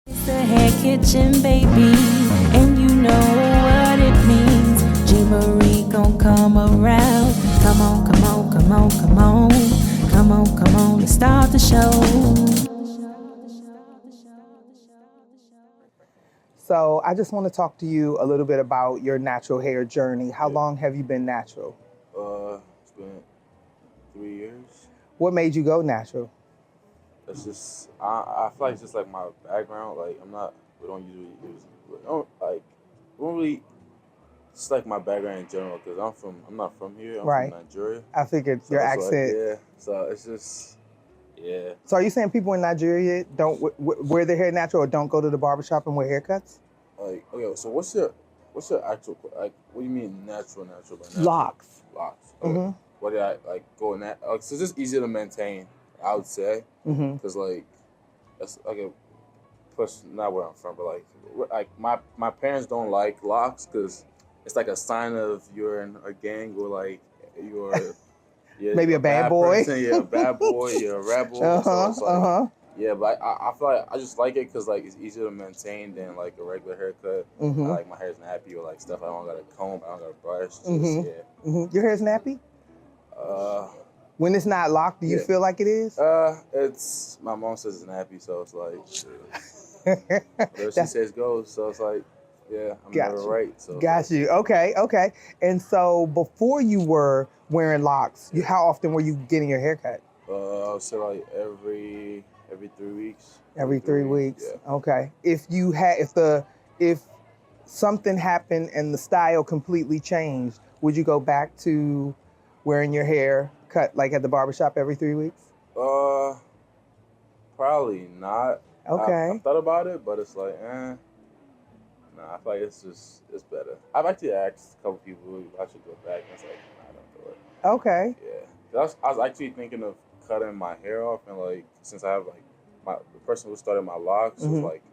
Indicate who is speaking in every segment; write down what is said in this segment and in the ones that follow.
Speaker 1: It's the Hair Kitchen, baby, and you know what it means. G. Marie gon' come around. Come on, come on, come on, come on. Come on, come on, let's start the show.
Speaker 2: So I just want to talk to you a little bit about your natural hair journey. How long have you been natural?
Speaker 3: It's been 3 years.
Speaker 2: What made you go natural?
Speaker 3: It's just I feel like it's just like my background. Like we don't usually use we don't really. It's like my background in general because I'm not from here. I'm
Speaker 2: Right.
Speaker 3: from Nigeria.
Speaker 2: I figured
Speaker 3: So
Speaker 2: your
Speaker 3: it's
Speaker 2: accent.
Speaker 3: Like, yeah. So it's just yeah.
Speaker 2: So are you saying people in Nigeria don't wear their hair natural or don't go to the barbershop and wear haircuts?
Speaker 3: Like okay. So what's your actual like? What do you mean natural by natural?
Speaker 2: Locks.
Speaker 3: Locks. Okay.
Speaker 2: Mm-hmm.
Speaker 3: What did I like go in that? So it's just easier to maintain. I would say.
Speaker 2: Mm-hmm.
Speaker 3: Because like that's like a plus not where I'm from, but like my parents don't like locks because it's like a sign of you're in a gang or like you're
Speaker 2: Maybe a bad boy.
Speaker 3: person, you're a bad boy, you're a rebel. So it's like yeah, but I feel like I just like it because like it's easier to maintain than like a regular haircut.
Speaker 2: Mm-hmm.
Speaker 3: I like my hair's nappy or like stuff. I don't got a comb, I don't got a brush. Just,
Speaker 2: Mm-hmm.
Speaker 3: Yeah.
Speaker 2: Mm-hmm. Your hair's nappy?
Speaker 3: Uh.
Speaker 2: When it's not locked, do you
Speaker 3: Yeah.
Speaker 2: feel like it is?
Speaker 3: It's my mom says it's nappy, so it's like whatever she says goes. So it's like, yeah, I'm
Speaker 2: Got
Speaker 3: never
Speaker 2: you.
Speaker 3: right. So
Speaker 2: Got you. Okay, okay. And so before you were wearing locks, how often were you getting your hair cut?
Speaker 3: I would say like every 3 weeks.
Speaker 2: Every 3 weeks.
Speaker 3: Yeah.
Speaker 2: Okay. If something happened and the style completely changed, would you go back to wearing your hair cut like at the barbershop every 3 weeks?
Speaker 3: Probably not.
Speaker 2: Okay.
Speaker 3: I've thought about it, but it's like, nah. I feel like it's better. I've actually asked a couple people if I should go back, and it's like, nah, I don't do it.
Speaker 2: Okay.
Speaker 3: Yeah. I was actually thinking of cutting my hair off, and like since I have like the person who started my locks was like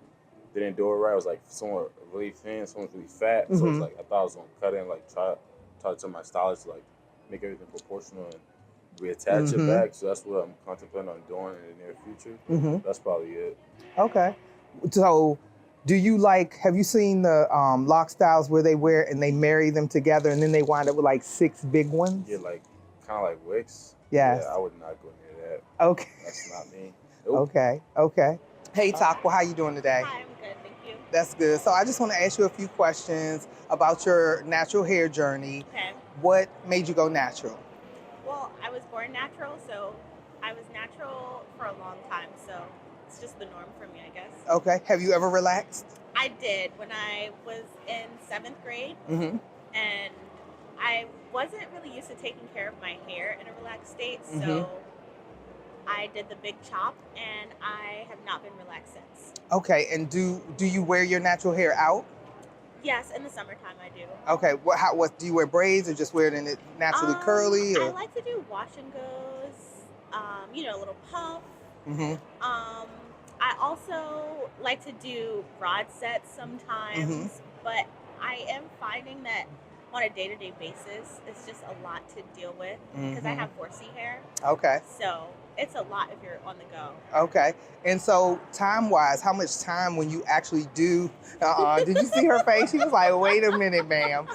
Speaker 3: didn't do it right. It was like someone really thin, someone really fat. So it's like I thought I was gonna cut it and like try to my stylist to like make everything proportional and reattach it back. So that's what I'm contemplating on doing in the near future. That's probably it.
Speaker 2: Okay. So have you seen the lock styles where they wear and they marry them together and then they wind up with like 6 big ones?
Speaker 3: Yeah, like kind of like wicks.
Speaker 2: Yes.
Speaker 3: Yeah, I would not go near that.
Speaker 2: Okay.
Speaker 3: That's not me. Nope.
Speaker 2: Okay. Hey, Takwa, how you doing today?
Speaker 4: Hi, I'm good, thank you.
Speaker 2: That's good. So I just want to ask you a few questions about your natural hair journey.
Speaker 4: Okay.
Speaker 2: What made you go natural?
Speaker 4: Well, I was born natural, so I was natural for a long time, so it's just the norm for me, I guess.
Speaker 2: Okay. Have you ever relaxed?
Speaker 4: I did when I was in 7th grade,
Speaker 2: Mm-hmm.
Speaker 4: and I wasn't really used to taking care of my hair in a relaxed state, so I did the big chop, and I have not been relaxed since.
Speaker 2: Okay. And do you wear your natural hair out?
Speaker 4: Yes, in the summertime I do.
Speaker 2: Okay. What do you wear braids or just wear it in it naturally curly?
Speaker 4: I
Speaker 2: Or?
Speaker 4: like to do wash and goes, a little puff.
Speaker 2: Mm-hmm.
Speaker 4: I also like to do broad sets sometimes, but I am finding that on a day-to-day basis, it's just a lot to deal with because I have 4C hair.
Speaker 2: Okay.
Speaker 4: So it's a lot if you're on the go.
Speaker 2: Okay. And so time-wise, how much time when you actually do, did you see her face? She was like, wait a minute, ma'am.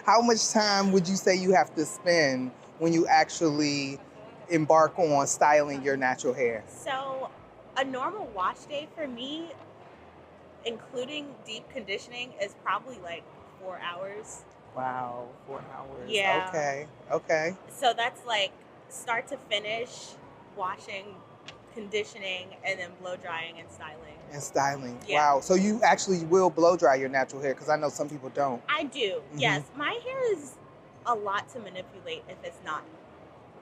Speaker 2: How much time would you say you have to spend when you actually embark on styling your natural hair?
Speaker 4: So a normal wash day for me, including deep conditioning, is probably like 4 hours.
Speaker 2: Wow, 4 hours.
Speaker 4: Yeah.
Speaker 2: Okay.
Speaker 4: So that's like start to finish, washing, conditioning, and then blow drying and styling.
Speaker 2: And styling.
Speaker 4: Yeah.
Speaker 2: Wow. So you actually will blow dry your natural hair because I know some people don't.
Speaker 4: I do, yes. My hair is a lot to manipulate if it's not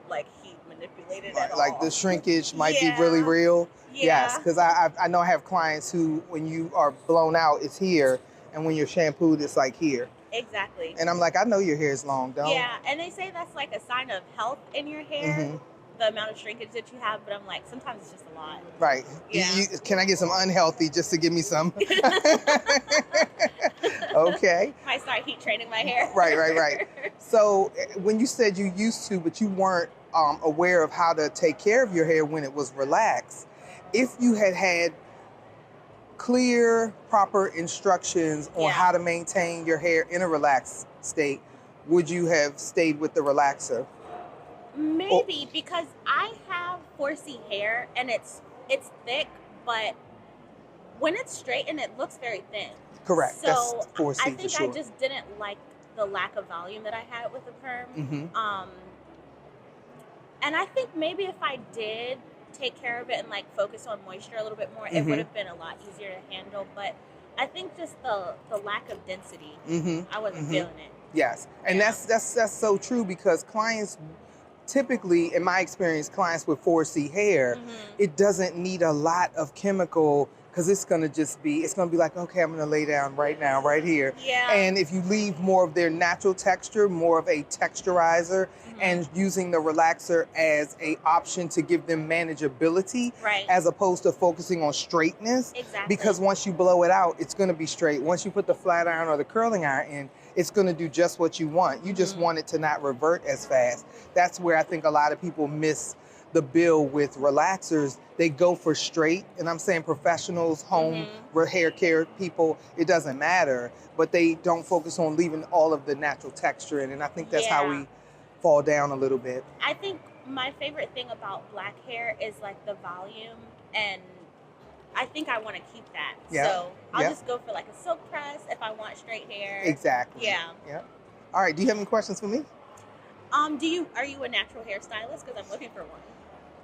Speaker 4: like heat manipulated at all.
Speaker 2: Like the shrinkage might be really real.
Speaker 4: Yeah.
Speaker 2: Yes, because I know I have clients who, when you are blown out, it's here, and when you're shampooed, it's like here.
Speaker 4: Exactly.
Speaker 2: And I'm like, I know your hair is long, don't?
Speaker 4: Yeah, and they say that's like a sign of health in your hair, the amount of shrinkage that you have, but I'm like, sometimes it's just a lot.
Speaker 2: Right.
Speaker 4: Yeah.
Speaker 2: Can I get some unhealthy just to give me some? Okay.
Speaker 4: Might start heat training my hair.
Speaker 2: Right. So when you said you used to, but you weren't aware of how to take care of your hair when it was relaxed, if you had clear, proper instructions on
Speaker 4: Yeah.
Speaker 2: how to maintain your hair in a relaxed state, would you have stayed with the relaxer?
Speaker 4: Maybe because I have 4C hair and it's thick, but when it's straightened, it looks very thin.
Speaker 2: Correct. That's
Speaker 4: So
Speaker 2: 4C
Speaker 4: I
Speaker 2: for
Speaker 4: think
Speaker 2: sure.
Speaker 4: I just didn't like the lack of volume that I had with the perm.
Speaker 2: Mm-hmm.
Speaker 4: And I think maybe if I did take care of it and like focus on moisture a little bit more, it
Speaker 2: Mm-hmm.
Speaker 4: would have been a lot easier to handle. But I think just the lack of density,
Speaker 2: Mm-hmm.
Speaker 4: I wasn't
Speaker 2: Mm-hmm.
Speaker 4: feeling it.
Speaker 2: Yes, and
Speaker 4: Yeah.
Speaker 2: that's so true because clients typically, in my experience, clients with 4C hair, it doesn't need a lot of chemical because it's gonna be like, okay, I'm gonna lay down right now, right here.
Speaker 4: Yeah.
Speaker 2: And if you leave more of their natural texture, more of a texturizer, and using the relaxer as a option to give them manageability,
Speaker 4: Right.
Speaker 2: as opposed to focusing on straightness.
Speaker 4: Exactly.
Speaker 2: Because once you blow it out, it's gonna be straight. Once you put the flat iron or the curling iron in, it's gonna do just what you want. You just want it to not revert as fast. That's where I think a lot of people miss the bill with relaxers. They go for straight, and I'm saying professionals, home hair care people, it doesn't matter, but they don't focus on leaving all of the natural texture in, and I think that's how we fall down a little bit.
Speaker 4: I think my favorite thing about black hair is like the volume, and I think I want to keep that.
Speaker 2: Yeah.
Speaker 4: So I'll
Speaker 2: Yeah.
Speaker 4: just go for like a silk press if I want straight hair.
Speaker 2: Exactly.
Speaker 4: Yeah.
Speaker 2: Yeah. All right, do you have any questions for me?
Speaker 4: Are you a natural hairstylist? Because I'm looking for one.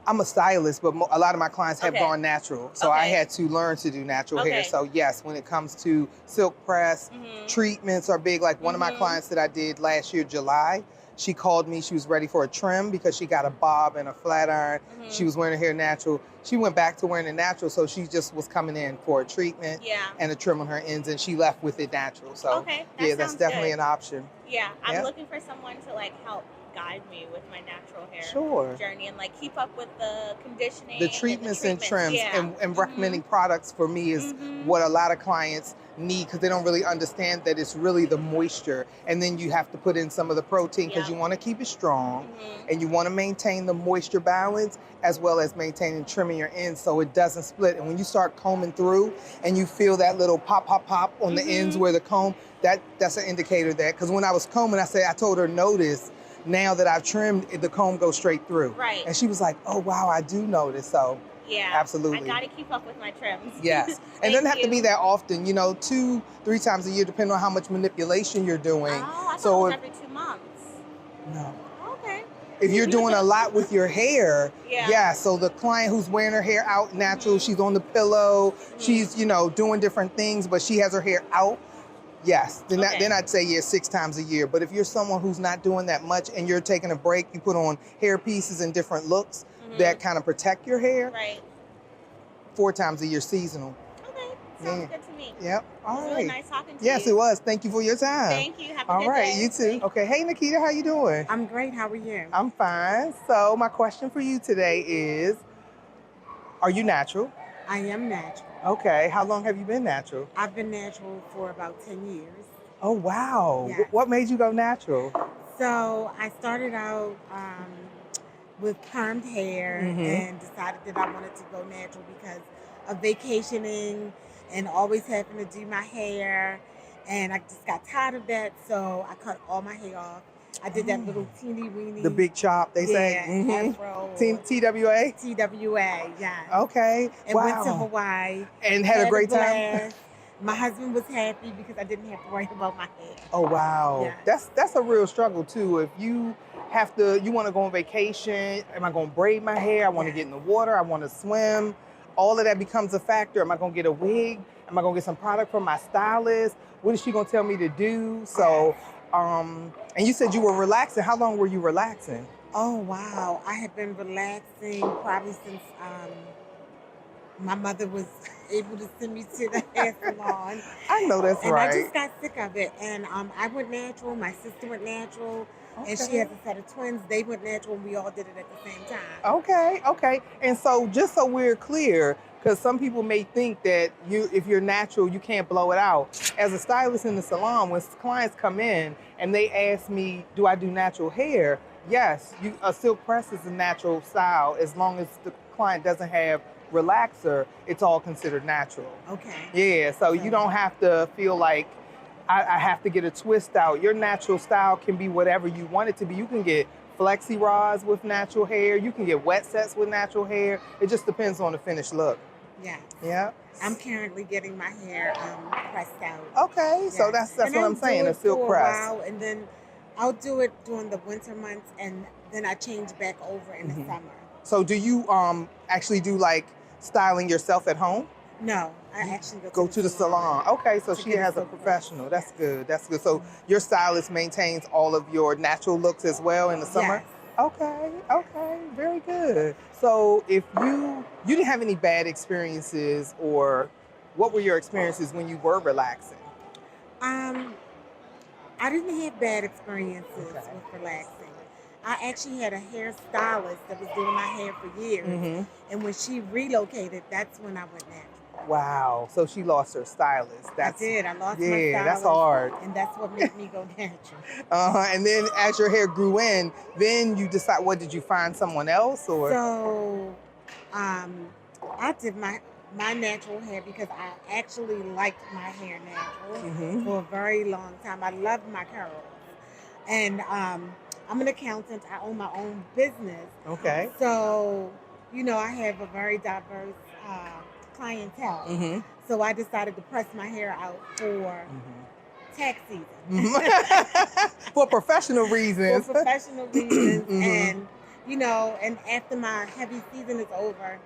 Speaker 2: I'm a stylist, but a lot of my clients have
Speaker 4: Okay.
Speaker 2: gone natural. So I
Speaker 4: Okay.
Speaker 2: had to learn to do natural hair.
Speaker 4: Okay.
Speaker 2: So yes, when it comes to silk press, treatments are big. Like one of my clients that I did last year, July, she called me, she was ready for a trim because she got a bob and a flat iron. She was wearing her hair natural. She went back to wearing it natural, so she just was coming in for a treatment and a trim on her ends, and she left with it natural. So that's
Speaker 4: sounds
Speaker 2: definitely
Speaker 4: good.
Speaker 2: an option.
Speaker 4: Yeah, I'm
Speaker 2: Yeah.
Speaker 4: looking for someone to like help guide me with my natural hair
Speaker 2: Sure.
Speaker 4: journey and like keep up with the conditioning,
Speaker 2: The treatments and trims
Speaker 4: Yeah.
Speaker 2: and recommending products for me is what a lot of clients need because they don't really understand that it's really the moisture, and then you have to put in some of the protein because you want to keep it strong and you want to maintain the moisture balance as well as maintaining trimming your ends so it doesn't split. And when you start combing through and you feel that little pop on the ends where the comb, that's an indicator that, because when I was combing, I told her, notice now that I've trimmed, the comb goes straight through.
Speaker 4: Right.
Speaker 2: And she was like, oh wow, I do notice. So
Speaker 4: yeah,
Speaker 2: absolutely.
Speaker 4: I gotta keep up with my trims.
Speaker 2: Yes. And it doesn't have to be that often, 2-3 times a year, depending on how much manipulation you're doing.
Speaker 4: Oh, I thought it was every 2 months.
Speaker 2: No.
Speaker 4: Okay.
Speaker 2: If you're doing a lot with your hair,
Speaker 4: Yeah.
Speaker 2: so the client who's wearing her hair out natural, she's on the pillow, she's, doing different things, but she has her hair out, yes. Then I'd say 6 times a year. But if you're someone who's not doing that much and you're taking a break, you put on hair pieces and different looks that kind of protect your hair.
Speaker 4: Right.
Speaker 2: 4 times a year, seasonal.
Speaker 4: Okay. Sounds good to me.
Speaker 2: Yep. All
Speaker 4: It was
Speaker 2: right.
Speaker 4: really nice talking to you.
Speaker 2: Yes, it was. Thank you for your time.
Speaker 4: Thank you. Have a
Speaker 2: All
Speaker 4: good
Speaker 2: right,
Speaker 4: day.
Speaker 2: you too. Okay. Hey, Nikita, how you doing?
Speaker 5: I'm great. How are you?
Speaker 2: I'm fine. So my question for you today is, are you natural?
Speaker 5: I am natural.
Speaker 2: Okay. How long have you been natural?
Speaker 5: I've been natural for about 10 years.
Speaker 2: Oh, wow.
Speaker 5: Yes.
Speaker 2: What made you go natural?
Speaker 5: So I started out with permed hair and decided that I wanted to go natural because of vacationing and always having to do my hair. And I just got tired of that, so I cut all my hair off. I did that little teeny weeny.
Speaker 2: The big chop, they say.
Speaker 5: Afro.
Speaker 2: TWA?
Speaker 5: TWA, yeah.
Speaker 2: Okay.
Speaker 5: And
Speaker 2: wow.
Speaker 5: went to Hawaii.
Speaker 2: And had a great time?
Speaker 5: blast. My husband was happy because I didn't have to worry about my hair.
Speaker 2: Oh, wow.
Speaker 5: Yeah.
Speaker 2: That's a real struggle, too. If you want to go on vacation, am I going to braid my hair? I want to get in the water. I want to swim. All of that becomes a factor. Am I going to get a wig? Am I going to get some product from my stylist? What is she going to tell me to do? So, and you said you were relaxing. How long were you relaxing?
Speaker 5: Oh, wow. I have been relaxing probably since my mother was able to send me to the hair salon.
Speaker 2: I know that's
Speaker 5: and
Speaker 2: right.
Speaker 5: I just got sick of it. And I went natural. My sister went natural. And she has a set of twins. They went natural, and we all did it at the same time.
Speaker 2: Okay. And so just so we're clear, because some people may think that if you're natural, you can't blow it out. As a stylist in the salon, when clients come in and they ask me, do I do natural hair? Yes, a silk press is a natural style as long as the client doesn't have relaxer, it's all considered natural.
Speaker 5: Okay.
Speaker 2: Yeah, so you don't have to feel like I have to get a twist out. Your natural style can be whatever you want it to be. You can get flexi rods with natural hair. You can get wet sets with natural hair. It just depends on the finished look.
Speaker 5: Yeah.
Speaker 2: Yeah.
Speaker 5: I'm currently getting my hair pressed out.
Speaker 2: Okay, so that's what I'm saying, a silk press.
Speaker 5: While, and then I'll do it during the winter months, and then I change back over in the summer.
Speaker 2: So do you actually do like styling yourself at home?
Speaker 5: No, I actually
Speaker 2: Go to the salon. Okay, so she has a professional. That's good. That's good. So your stylist maintains all of your natural looks as well in the summer?
Speaker 5: Yes.
Speaker 2: Okay, very good. So if you didn't have any bad experiences, or what were your experiences when you were relaxing?
Speaker 5: I didn't have bad experiences with relaxing. I actually had a hairstylist that was doing my hair for years, and when she relocated, that's when I went natural.
Speaker 2: Wow. So she lost her stylist.
Speaker 5: I did. I lost my stylist.
Speaker 2: Yeah, that's hard.
Speaker 5: And that's what made me go natural.
Speaker 2: And then as your hair grew in, then you decide, what, did you find someone else or?
Speaker 5: So, I did my natural hair because I actually liked my hair natural for a very long time. I loved my curls. And I'm an accountant. I own my own business.
Speaker 2: Okay.
Speaker 5: So, I have a very diverse clientele. So I decided to press my hair out for tax season.
Speaker 2: For professional reasons.
Speaker 5: For professional reasons. And, and after my heavy season is over,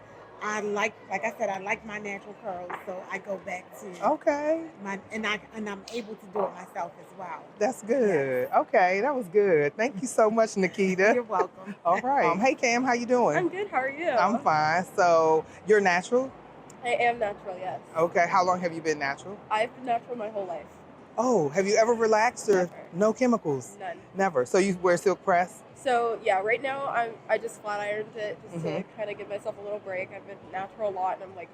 Speaker 5: like I said, I like my natural curls, so I go back to and I'm able to do it myself as well.
Speaker 2: That's good. Yes. Okay, that was good. Thank you so much, Nikita.
Speaker 5: You're welcome.
Speaker 2: All right. Hey Cam, how you doing?
Speaker 6: I'm good. How are you?
Speaker 2: I'm fine. So you're natural?
Speaker 6: I am natural, yes.
Speaker 2: Okay. How long have you been natural?
Speaker 6: I've been natural my whole life.
Speaker 2: Oh, have you ever relaxed or
Speaker 6: Never.
Speaker 2: No chemicals?
Speaker 6: None.
Speaker 2: Never. So you wear silk press?
Speaker 6: So yeah, right now I just flat ironed it just to kind of give myself a little break. I've been natural a lot, and I'm like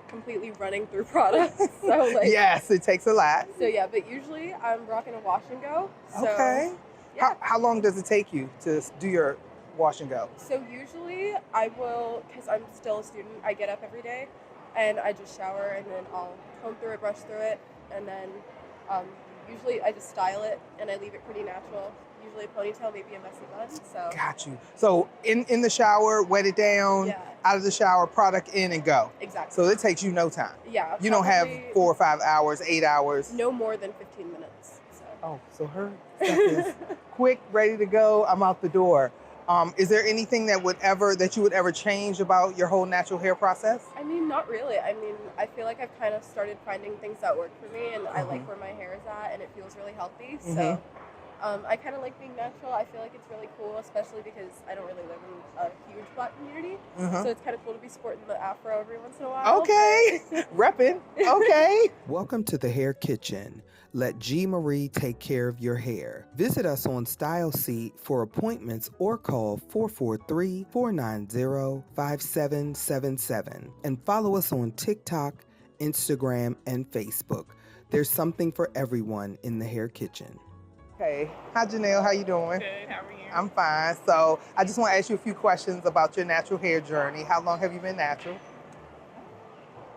Speaker 6: completely running through products. So like
Speaker 2: yes, it takes a lot.
Speaker 6: So yeah, but usually I'm rocking a wash and go. So,
Speaker 2: okay.
Speaker 6: Yeah.
Speaker 2: How long does it take you to do your wash and go?
Speaker 6: So usually I will, because I'm still a student, I get up every day and I just shower, and then I'll comb through it, brush through it, and then usually I just style it and I leave it pretty natural. Usually a ponytail, maybe a messy bun. So
Speaker 2: got you. So in the shower, wet it down.
Speaker 6: Yeah.
Speaker 2: Out of the shower, product in and go.
Speaker 6: Exactly.
Speaker 2: So it takes you no time.
Speaker 6: Yeah.
Speaker 2: You don't have 4 or 5 hours, 8 hours.
Speaker 6: No more than 15 minutes. So.
Speaker 2: Oh, so her stuff is quick, ready to go. I'm out the door. Is there anything that you would ever change about your whole natural hair process?
Speaker 6: I mean, not really. I mean, I feel like I've kind of started finding things that work for me, and I like where my hair is at, and it feels really healthy. So I kind of like being natural. I feel like it's really cool, especially because I don't really live in a huge Black community. So it's kind of cool to be sporting the afro every once in a while.
Speaker 2: Okay, repping. Okay. Welcome to the Hair Kitchen. Let G. Marie take care of your hair. Visit us on Style Seat for appointments or call 443-490-5777 and follow us on TikTok, Instagram, and Facebook. There's something for everyone in the Hair Kitchen. Hey, hi Janelle, how you doing?
Speaker 7: Good, how are you?
Speaker 2: I'm fine. So I just want to ask you a few questions about your natural hair journey. How long have you been natural?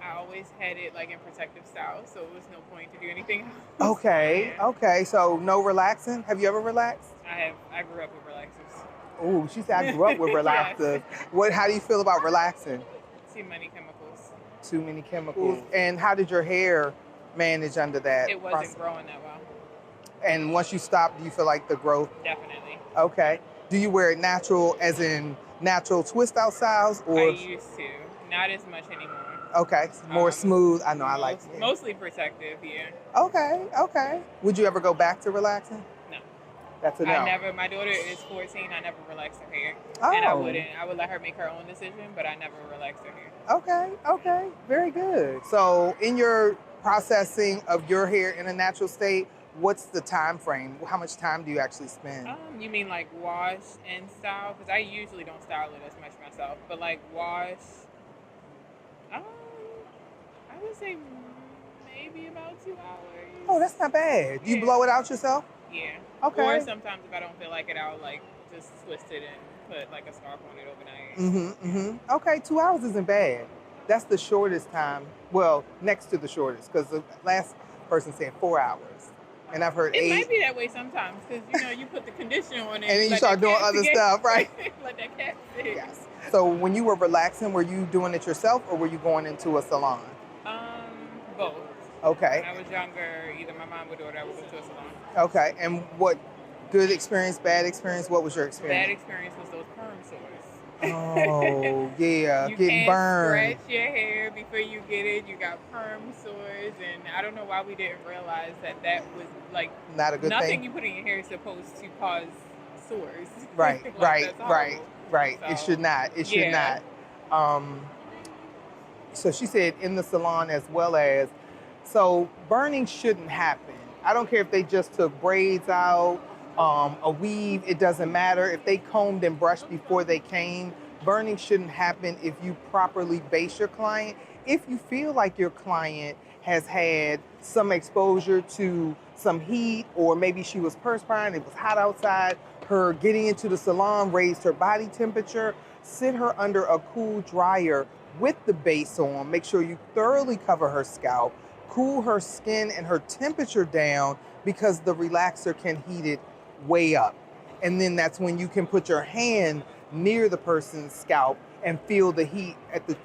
Speaker 7: I always had it like in protective style, so it was no point to do anything else.
Speaker 2: Okay, okay. So no relaxing? Have you ever relaxed?
Speaker 7: I grew up with relaxers.
Speaker 2: Oh, she said I grew up with relaxers.
Speaker 7: Yes.
Speaker 2: How do you feel about relaxing?
Speaker 7: Too many chemicals.
Speaker 2: Too many chemicals. And how did your hair manage under that
Speaker 7: It wasn't
Speaker 2: process?
Speaker 7: growing that well.
Speaker 2: And once you stopped, do you feel like the growth?
Speaker 7: Definitely.
Speaker 2: Okay. Do you wear it natural, as in natural twist out styles? Or?
Speaker 7: I used to. Not as much anymore.
Speaker 2: Okay. More smooth. I know I like it.
Speaker 7: Mostly protective, yeah.
Speaker 2: Okay, okay. Would you ever go back to relaxing?
Speaker 7: No.
Speaker 2: That's a no.
Speaker 7: My daughter is 14. I never relaxed her hair.
Speaker 2: Oh.
Speaker 7: And I would let her make her own decision, but I never relaxed her hair.
Speaker 2: Okay, okay. Very good. So in your processing of your hair in a natural state, what's the time frame? How much time do you actually spend?
Speaker 7: You mean like wash and style? Because I usually don't style it as much myself, but like wash, I would say maybe about 2 hours.
Speaker 2: Oh, that's not bad. Do you blow it out yourself?
Speaker 7: Yeah.
Speaker 2: Okay.
Speaker 7: Or sometimes if I don't feel like it, I'll like just twist it and put like a scarf on it overnight.
Speaker 2: Okay, 2 hours isn't bad. That's the shortest time. Well, next to the shortest, because the last person said 4 hours. And I've heard
Speaker 7: It
Speaker 2: 8.
Speaker 7: might be that way sometimes because you put the conditioner on it
Speaker 2: And then you
Speaker 7: let
Speaker 2: start
Speaker 7: that
Speaker 2: doing
Speaker 7: cat
Speaker 2: other
Speaker 7: sit.
Speaker 2: stuff, right?
Speaker 7: Let that cat sit.
Speaker 2: Yes. So when you were relaxing, were you doing it yourself or were you going into a salon?
Speaker 7: Both.
Speaker 2: Okay.
Speaker 7: When I was younger, either my mom would do it or I would go to a salon.
Speaker 2: Okay. And what good experience, bad experience? What was your experience?
Speaker 7: Bad experience was those perm sores.
Speaker 2: Oh, yeah.
Speaker 7: You
Speaker 2: Getting
Speaker 7: can't
Speaker 2: burned.
Speaker 7: scratch your hair before you get it. You got perm sores, and I don't know why we didn't realize that was like
Speaker 2: Not a good
Speaker 7: nothing
Speaker 2: thing.
Speaker 7: you put in your hair is supposed to cause sores.
Speaker 2: Right,
Speaker 7: Like,
Speaker 2: right,
Speaker 7: that's
Speaker 2: right,
Speaker 7: horrible.
Speaker 2: right. It
Speaker 7: So,
Speaker 2: should not. It should
Speaker 7: yeah.
Speaker 2: not. So she said in the salon as well as, so burning shouldn't happen. I don't care if they just took braids out, a weave, it doesn't matter. If they combed and brushed before they came, burning shouldn't happen if you properly base your client. If you feel like your client has had some exposure to some heat, or maybe she was perspiring, it was hot outside, her getting into the salon raised her body temperature, sit her under a cool dryer with the base on. Make sure you thoroughly cover her scalp, cool her skin and her temperature down, because the relaxer can heat it way up. And then that's when you can put your hand near the person's scalp and feel the heat at the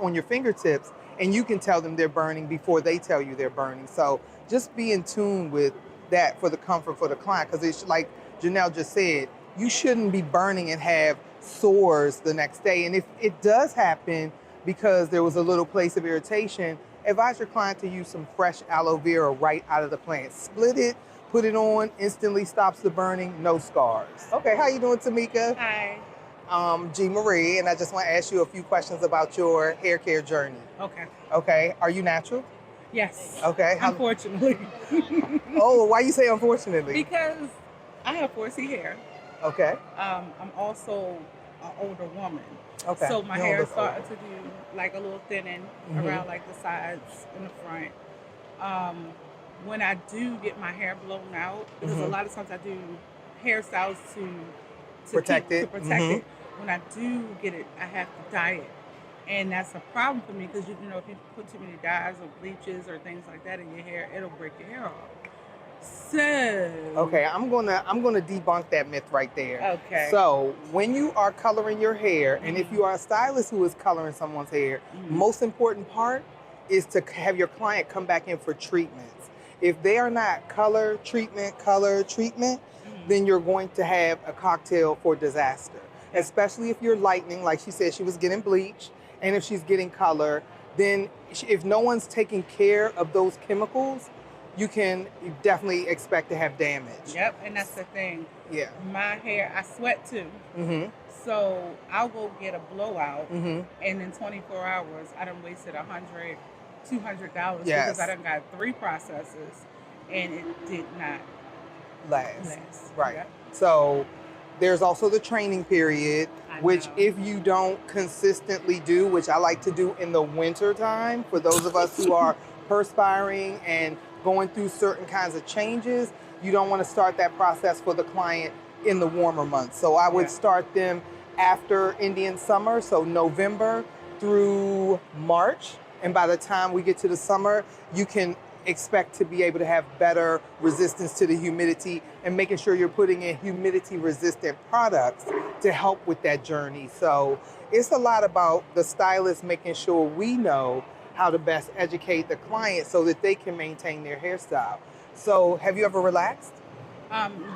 Speaker 2: on your fingertips, and you can tell them they're burning before they tell you they're burning. So just be in tune with that for the comfort for the client, because it's like Janelle just said, you shouldn't be burning and have sores the next day. And if it does happen because there was a little place of irritation, advise your client to use some fresh aloe vera right out of the plant. Split it, put it on, instantly stops the burning, no scars. Okay, how you doing, Tamika?
Speaker 7: Hi.
Speaker 2: G. Marie, and I just want to ask you a few questions about your hair care journey.
Speaker 7: Okay.
Speaker 2: Okay, are you natural?
Speaker 7: Yes.
Speaker 2: Okay.
Speaker 7: Unfortunately.
Speaker 2: Oh, why you say unfortunately?
Speaker 7: Because I have 4C hair.
Speaker 2: Okay.
Speaker 7: I'm also an older woman.
Speaker 2: Okay.
Speaker 7: So my
Speaker 2: You don't
Speaker 7: hair is
Speaker 2: look
Speaker 7: starting
Speaker 2: old.
Speaker 7: to do like a little thinning
Speaker 2: Mhm.
Speaker 7: around like the sides and the front. When I do get my hair blown out, because a
Speaker 2: Mhm.
Speaker 7: lot of times I do hairstyles to
Speaker 2: Protect it.
Speaker 7: to protect
Speaker 2: Mhm.
Speaker 7: it. When I do get it, I have to dye it. And that's a problem for me because you know if you put too many dyes or bleaches or things like that in your hair, it'll break your hair off. So
Speaker 2: Okay, I'm gonna debunk that myth right there.
Speaker 7: Okay.
Speaker 2: So when you are coloring your hair, and if
Speaker 7: Mhm.
Speaker 2: you are a stylist who is coloring someone's hair,
Speaker 7: Mhm.
Speaker 2: most important part is to have your client come back in for treatments. If they are not color treatment, then you're going to have a cocktail for disaster.
Speaker 7: Yeah.
Speaker 2: Especially if you're lightening, like she said, she was getting bleach, and if she's getting color, then if no one's taking care of those chemicals, you can definitely expect to have damage.
Speaker 7: Yep, and that's the thing.
Speaker 2: Yeah.
Speaker 7: My hair, I sweat too.
Speaker 2: Mm-hmm.
Speaker 7: So I'll go get a blowout,
Speaker 2: Mm-hmm.
Speaker 7: and in 24 hours, I done wasted $100, $200
Speaker 2: Yes.
Speaker 7: because I done got 3 processes, and it did not
Speaker 2: Last.
Speaker 7: last.
Speaker 2: Right.
Speaker 7: Yep.
Speaker 2: So there's also the training period,
Speaker 7: I
Speaker 2: which
Speaker 7: know.
Speaker 2: if you don't consistently do, which I like to do in the winter time, for those of us who are perspiring and going through certain kinds of changes, you don't want to start that process for the client in the warmer months. So I would
Speaker 7: Yeah.
Speaker 2: start them after Indian summer, so November through March. And by the time we get to the summer, you can expect to be able to have better resistance to the humidity, and making sure you're putting in humidity resistant products to help with that journey. So it's a lot about the stylist making sure we know how to best educate the client so that they can maintain their hairstyle. So have you ever relaxed?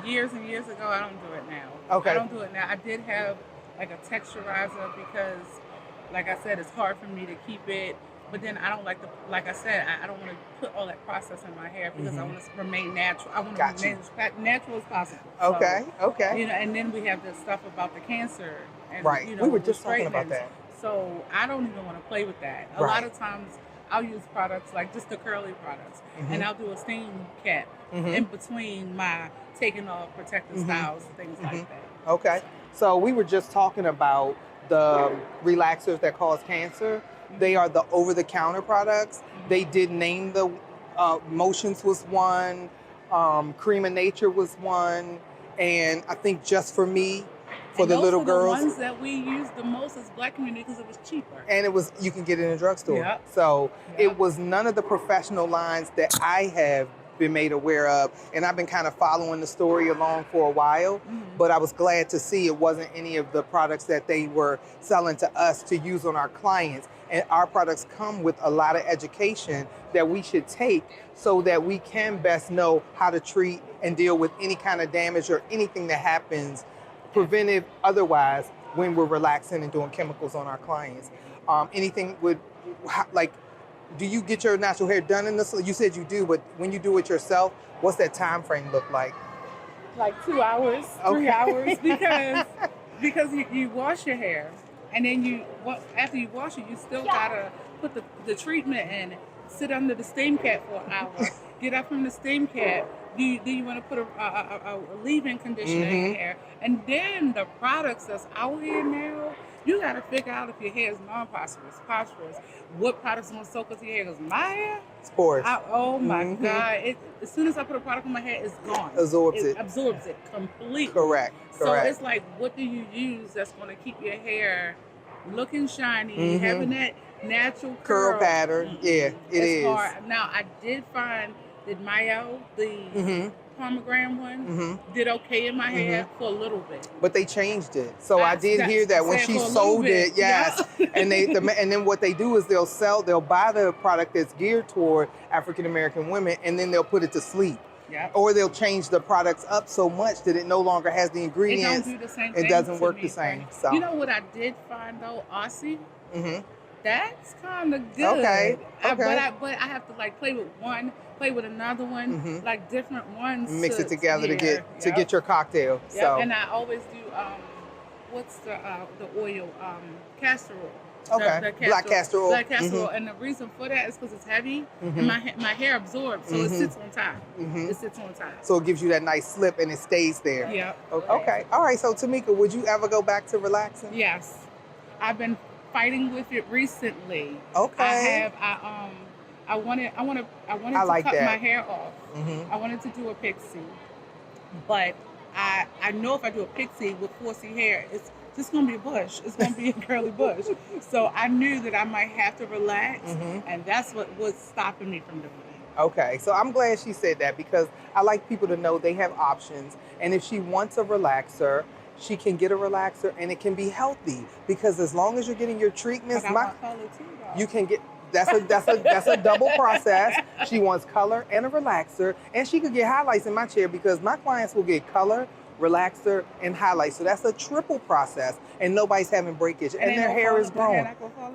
Speaker 7: Years and years ago, I don't do it now.
Speaker 2: Okay.
Speaker 7: I don't do it now. I did have like a texturizer because, like I said, it's hard for me to keep it. But then I don't like like I said, I don't want to put all that process in my hair because I want to remain natural. I want to
Speaker 2: Got you.
Speaker 7: remain as natural as possible.
Speaker 2: Okay,
Speaker 7: So,
Speaker 2: okay.
Speaker 7: you know, and then we have the stuff about the cancer and
Speaker 2: Right.
Speaker 7: you know
Speaker 2: We were
Speaker 7: the
Speaker 2: just talking about
Speaker 7: straighteners.
Speaker 2: that.
Speaker 7: So I don't even want to play with that. A
Speaker 2: Right.
Speaker 7: lot of times I'll use products like just the curly products,
Speaker 2: Mhm.
Speaker 7: and I'll do a steam cap
Speaker 2: Mhm.
Speaker 7: in between my taking off protective
Speaker 2: Mhm.
Speaker 7: styles, things
Speaker 2: Mhm.
Speaker 7: like that.
Speaker 2: Okay. So we were just talking about the relaxers that cause cancer. They are the over-the-counter products. They did name the Motions was one, Cream of Nature was one, and I think Just for Me for the
Speaker 7: those
Speaker 2: little
Speaker 7: are
Speaker 2: girls.
Speaker 7: The ones that we used the most as Black community because it was cheaper.
Speaker 2: And it was, you can get it in a drugstore.
Speaker 7: Yep.
Speaker 2: So
Speaker 7: Yep.
Speaker 2: it was none of the professional lines that I have been made aware of. And I've been kind of following the story along for a while, but I was glad to see it wasn't any of the products that they were selling to us to use on our clients. And our products come with a lot of education that we should take so that we can best know how to treat and deal with any kind of damage or anything that happens, preventive otherwise, when we're relaxing and doing chemicals on our clients. Anything would, like, do you get your natural hair done in the salon? You said you do, but when you do it yourself, what's that time frame look like?
Speaker 7: Like 2 hours, 3
Speaker 2: Okay.
Speaker 7: hours, because you wash your hair, and then after you wash it, you still gotta put the treatment in, sit under the steam cap for an hour, get up from the steam cap. Then you want to put a leave-in conditioner in your hair, and then the products that's out here now, you got to figure out if your hair is non-phosphorus, phosphorus. What products going to soak into your hair? Because my hair,
Speaker 2: It's porous.
Speaker 7: oh my God! As soon as I put a product on my hair, it's gone.
Speaker 2: Absorbs it.
Speaker 7: Absorbs it completely.
Speaker 2: Correct.
Speaker 7: So it's like, what do you use that's going to keep your hair looking shiny, having that natural
Speaker 2: curl pattern. Yeah, it is.
Speaker 7: Hard. Now, I did find that Mayo, the pomegranate one, did okay in my hair for a little bit.
Speaker 2: But they changed it. So I did hear that when she
Speaker 7: for a little
Speaker 2: sold
Speaker 7: bit.
Speaker 2: it, yes. And and then what they do is they'll buy the product that's geared toward African American women, and then they'll put it to sleep.
Speaker 7: Yep.
Speaker 2: Or they'll change the products up so much that it no longer has the ingredients.
Speaker 7: It don't do the same
Speaker 2: It
Speaker 7: thing
Speaker 2: doesn't
Speaker 7: to
Speaker 2: work
Speaker 7: me.
Speaker 2: the same. So
Speaker 7: you know what I did find though, Aussie? That's kind of good.
Speaker 2: Okay.
Speaker 7: But I have to like play with one, play with another one, like different ones.
Speaker 2: mix it together to get your cocktail.
Speaker 7: Yep.
Speaker 2: So
Speaker 7: And I always do what's the oil? Castor oil.
Speaker 2: okay, black castor oil.
Speaker 7: Black castor oil. And the reason for that is because it's heavy and my hair absorbs, so it sits on top. It sits on top.
Speaker 2: So it gives you that nice slip and it stays there.
Speaker 7: Yeah.
Speaker 2: Okay. All right. So Tamika, would you ever go back to relaxing?
Speaker 7: Yes. I've been fighting with it recently.
Speaker 2: Okay.
Speaker 7: I wanted
Speaker 2: I
Speaker 7: to
Speaker 2: like
Speaker 7: cut
Speaker 2: that.
Speaker 7: my hair off. I wanted to do a pixie, but I know if I do a pixie with 4C hair, it's just gonna be a bush. It's gonna be a curly bush. So I knew that I might have to relax, and that's what was stopping me from doing it.
Speaker 2: Okay, so I'm glad she said that because I like people to know they have options, and if she wants a relaxer, she can get a relaxer, and it can be healthy because as long as you're getting your treatments,
Speaker 7: But I want color too, though.
Speaker 2: you can get. That's a double process. She wants color and a relaxer, and she could get highlights in my chair because my clients will get color, relaxer, and highlights. So that's a triple process, and nobody's having breakage, and their hair is grown.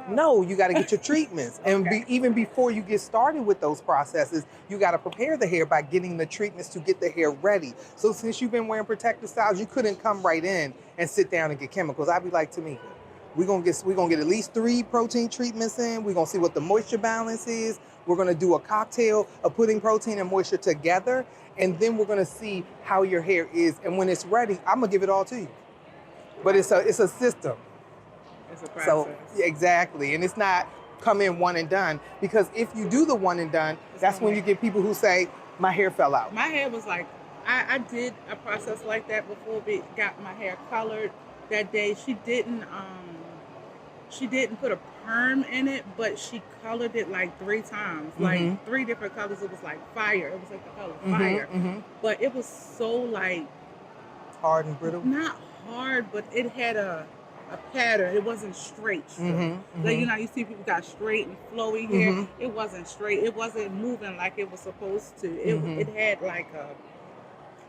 Speaker 2: No, you got to get your treatments, and even before you get started with those processes, you got to prepare the hair by getting the treatments to get the hair ready. So since you've been wearing protective styles, you couldn't come right in and sit down and get chemicals. I'd be like, Tamika, we're gonna get at least 3 protein treatments in. We're gonna see what the moisture balance is. We're gonna do a cocktail of putting protein and moisture together, and then we're gonna see how your hair is. And when it's ready, I'm gonna give it all to you. But it's a system.
Speaker 7: It's a process.
Speaker 2: So exactly, and it's not come in one and done, because if you do the one and done, that's when you get people who say my hair fell out.
Speaker 7: My hair was like, I did a process like that before we got my hair colored. That day she didn't put a perm in it, but she colored it like 3 times, like 3 different colors. It was like fire. It was like the color fire, but it was so like
Speaker 2: hard and brittle.
Speaker 7: Not hard, but it had a pattern. It wasn't straight. Like, you know, you see people got straight and flowy hair. It wasn't straight. It wasn't moving like it was supposed to. It had like a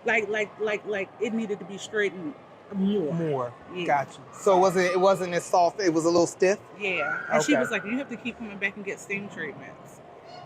Speaker 7: like it needed to be straightened more. Yeah.
Speaker 2: Gotcha. So it wasn't as soft. It was a little stiff.
Speaker 7: Yeah. And she
Speaker 2: Okay.
Speaker 7: was like, you have to keep coming back and get steam treatments.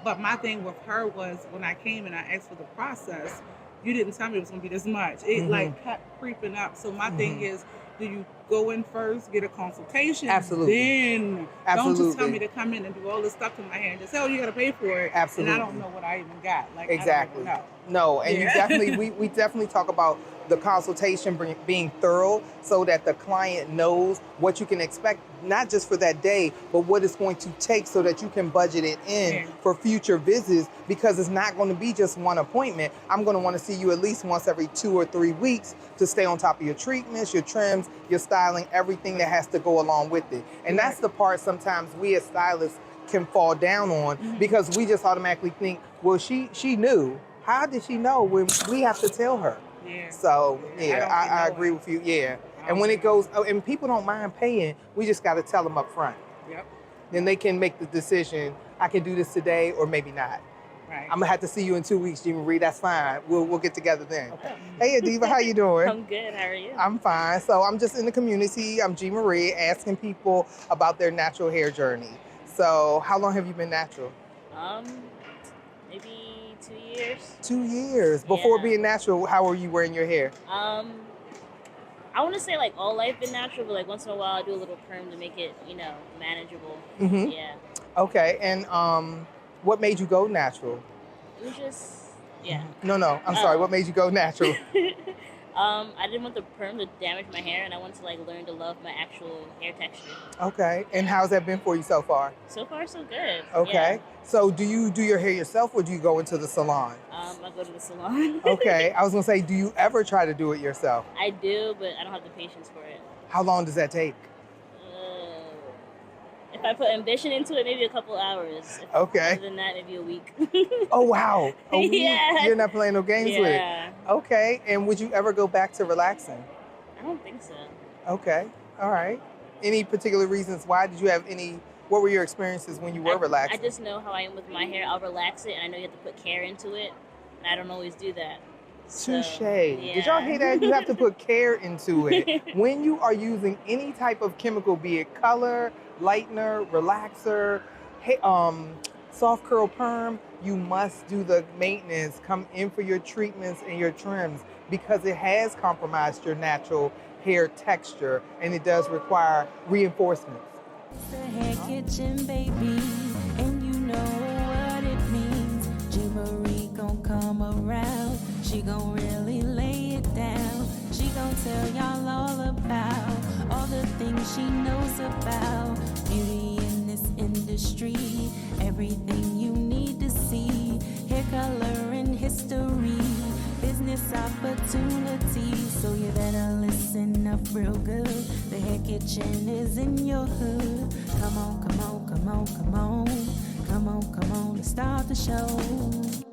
Speaker 7: But my thing with her was when I came and I asked for the process, you didn't tell me it was gonna be this much. It like kept creeping up. So my thing is, do you
Speaker 8: go in first, get a consultation.
Speaker 2: Absolutely.
Speaker 8: Then don't just tell
Speaker 2: Absolutely.
Speaker 8: me to come in and do all this stuff to my hair and just say, oh, you got to pay for it.
Speaker 2: Absolutely.
Speaker 8: And I don't know what I even got. Like,
Speaker 2: Exactly.
Speaker 8: I don't even know.
Speaker 2: No, and you
Speaker 8: Yeah.
Speaker 2: definitely, we definitely talk about the consultation being thorough so that the client knows what you can expect, not just for that day, but what it's going to take so that you can budget it in
Speaker 8: Yeah.
Speaker 2: for future visits, because it's not going to be just one appointment. I'm going to want to see you at least once every 2 or 3 weeks to stay on top of your treatments, your trims, your styling, everything that has to go along with it. And that's the part sometimes we as stylists can fall down on, because we just automatically think, well, she knew. How did she know when we have to tell her?
Speaker 8: Yeah.
Speaker 2: So
Speaker 8: I
Speaker 2: yeah,
Speaker 8: don't be
Speaker 2: I
Speaker 8: knowing.
Speaker 2: agree with you. Yeah,
Speaker 8: I
Speaker 2: and
Speaker 8: don't
Speaker 2: when
Speaker 8: be
Speaker 2: it goes, and people don't mind paying, we just got to tell them up front.
Speaker 8: Yep.
Speaker 2: Then they can make the decision. I can do this today or maybe not.
Speaker 8: Right.
Speaker 2: I'm gonna have to see you in 2 weeks, Jean Marie. That's fine. We'll get together then. Okay. Hey, Adiva, how you doing?
Speaker 9: I'm good. How are you?
Speaker 2: I'm fine. So I'm just in the community. I'm Jean Marie, asking people about their natural hair journey. So how long have you been natural?
Speaker 9: Maybe 2 years.
Speaker 2: 2 years. Before
Speaker 9: Yeah.
Speaker 2: being natural, how were you wearing your hair?
Speaker 9: I want to say like all life been natural, but like once in a while I do a little perm to make it, manageable.
Speaker 2: Mhm.
Speaker 9: Yeah.
Speaker 2: Okay, and what made you go natural?
Speaker 9: It was just, yeah.
Speaker 2: No, I'm sorry. What made you go natural?
Speaker 9: I didn't want the perm to damage my hair, and I wanted to like learn to love my actual hair texture.
Speaker 2: Okay, and how's that been for you so far?
Speaker 9: So far, so good.
Speaker 2: Okay, so do you do your hair yourself or do you go into the salon?
Speaker 9: I go to the salon.
Speaker 2: Okay, I was gonna say, do you ever try to do it yourself?
Speaker 9: I do, but I don't have the patience for it.
Speaker 2: How long does that take?
Speaker 9: If I put ambition into it, maybe a couple hours.
Speaker 2: Okay.
Speaker 9: Other than that, maybe a week.
Speaker 2: Oh wow, a week?
Speaker 9: Yeah.
Speaker 2: You're not playing no games with it.
Speaker 9: Yeah.
Speaker 2: Okay, and would you ever go back to relaxing?
Speaker 9: I don't think so.
Speaker 2: Okay, all right. Any particular reasons why? Did you have any? What were your experiences when you were relaxing?
Speaker 9: I just know how I am with my hair. I'll relax it, and I know you have to put care into it, and I don't always do that. So,
Speaker 2: Touche.
Speaker 9: yeah.
Speaker 2: Did y'all hear that? You have to put care into it. When you are using any type of chemical, be it color, lightener, relaxer, soft curl perm, you must do the maintenance, come in for your treatments and your trims, because it has compromised your natural hair texture and it does require reinforcements.
Speaker 1: It's the Hair Kitchen, baby, and you know what it means. Jean Marie gon' come around. She gon' really lay it down. She gon' tell y'all all about all the things she knows about beauty in this industry. Everything you need to see. Hair color and history. Business opportunities. So you better listen up real good. The Hair Kitchen is in your hood. Come on, come on, come on, come on. Come on, come on, let's start the show.